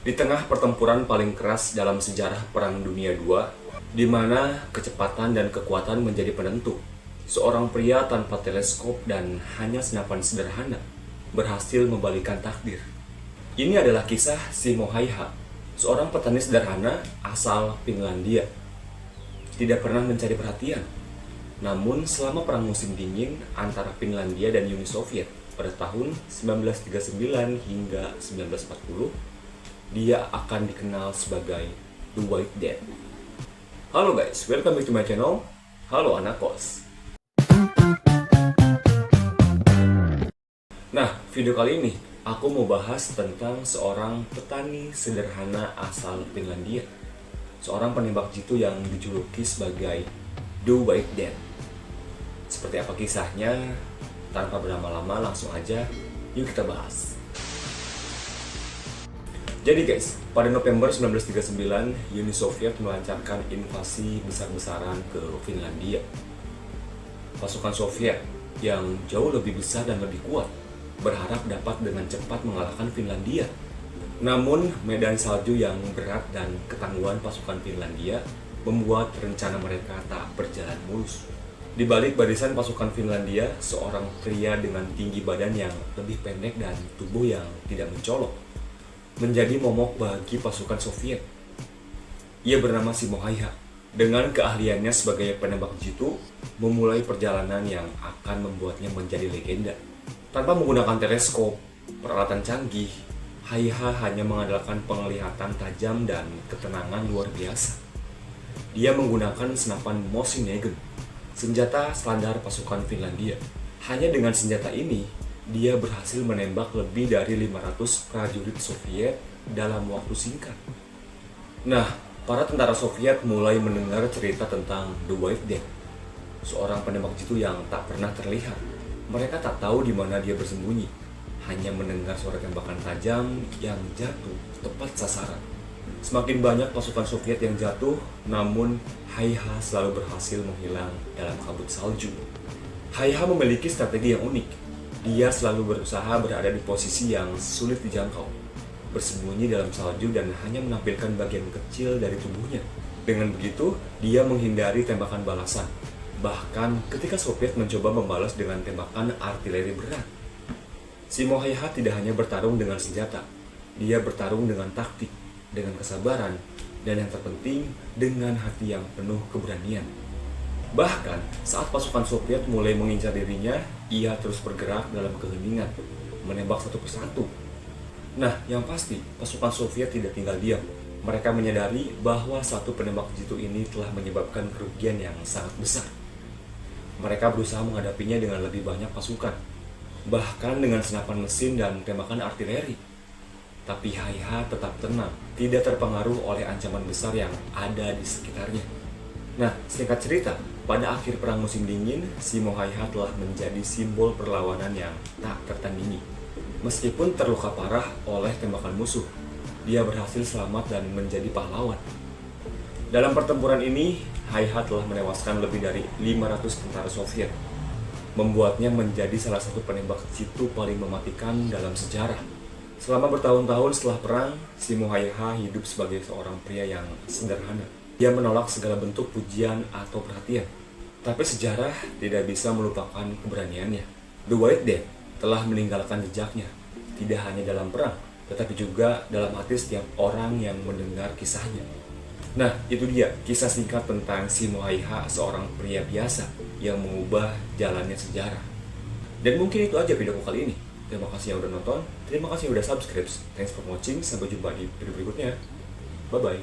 Di tengah pertempuran paling keras dalam sejarah Perang Dunia II, di mana kecepatan dan kekuatan menjadi penentu, seorang pria tanpa teleskop dan hanya senapan sederhana berhasil membalikan takdir. Ini adalah kisah Simo Häyhä, seorang petani sederhana asal Finlandia. Tidak pernah mencari perhatian, namun selama Perang Musim Dingin antara Finlandia dan Uni Soviet pada tahun 1939 hingga 1940, dia akan dikenal sebagai The White Death. Halo guys, welcome back to my channel. Halo anak kos. Nah, video kali ini aku mau bahas tentang seorang petani sederhana asal Finlandia. Seorang penembak jitu yang dijuluki sebagai The White Death. Seperti apa kisahnya? Tanpa berlama-lama langsung aja yuk kita bahas. Jadi guys, pada November 1939, Uni Soviet melancarkan invasi besar-besaran ke Finlandia. Pasukan Soviet yang jauh lebih besar dan lebih kuat berharap dapat dengan cepat mengalahkan Finlandia. Namun, medan salju yang berat dan ketangguhan pasukan Finlandia membuat rencana mereka tak berjalan mulus. Di balik barisan pasukan Finlandia, seorang pria dengan tinggi badan yang lebih pendek dan tubuh yang tidak mencolok menjadi momok bagi pasukan Soviet. Ia bernama Simo Häyhä. Dengan keahliannya sebagai penembak jitu, memulai perjalanan yang akan membuatnya menjadi legenda. Tanpa menggunakan teleskop, peralatan canggih, Häyhä hanya mengandalkan penglihatan tajam dan ketenangan luar biasa. Dia menggunakan senapan Mosin-Nagant, senjata standar pasukan Finlandia. Hanya dengan senjata ini, dia berhasil menembak lebih dari 500 prajurit Soviet dalam waktu singkat. Nah, para tentara Soviet mulai mendengar cerita tentang The White Death, seorang penembak jitu yang tak pernah terlihat. Mereka tak tahu di mana dia bersembunyi, hanya mendengar suara tembakan tajam yang jatuh tepat sasaran. Semakin banyak pasukan Soviet yang jatuh, namun Häyhä selalu berhasil menghilang dalam kabut salju. Häyhä memiliki strategi yang unik. Dia selalu berusaha berada di posisi yang sulit dijangkau, bersembunyi dalam salju dan hanya menampilkan bagian kecil dari tubuhnya. Dengan begitu, dia menghindari tembakan balasan. Bahkan ketika Soviet mencoba membalas dengan tembakan artileri berat. Simo Häyhä tidak hanya bertarung dengan senjata, dia bertarung dengan taktik, dengan kesabaran, dan yang terpenting dengan hati yang penuh keberanian. Bahkan saat pasukan Soviet mulai mengincar dirinya, ia terus bergerak dalam keheningan, menembak satu persatu. Nah, yang pasti, pasukan Soviet tidak tinggal diam. Mereka menyadari bahwa satu penembak jitu ini telah menyebabkan kerugian yang sangat besar. Mereka berusaha menghadapinya dengan lebih banyak pasukan, bahkan dengan senapan mesin dan tembakan artileri. Tapi Häyhä tetap tenang, tidak terpengaruh oleh ancaman besar yang ada di sekitarnya. Nah, singkat cerita, pada akhir Perang Musim Dingin, Simo Häyhä telah menjadi simbol perlawanan yang tak tertandingi. Meskipun terluka parah oleh tembakan musuh, dia berhasil selamat dan menjadi pahlawan. Dalam pertempuran ini, Häyhä telah menewaskan lebih dari 500 tentara Soviet, membuatnya menjadi salah satu penembak jitu paling mematikan dalam sejarah. Selama bertahun-tahun setelah perang, Simo Häyhä hidup sebagai seorang pria yang sederhana. Dia menolak segala bentuk pujian atau perhatian. Tapi sejarah tidak bisa melupakan keberaniannya. The White Death telah meninggalkan jejaknya, tidak hanya dalam perang, tetapi juga dalam hati setiap orang yang mendengar kisahnya. Nah, itu dia kisah singkat tentang Simo Häyhä, seorang pria biasa yang mengubah jalannya sejarah. Dan mungkin itu aja videoku kali ini. Terima kasih yang udah nonton, terima kasih yang udah subscribe. Thanks for watching, sampai jumpa di video berikutnya. Bye-bye.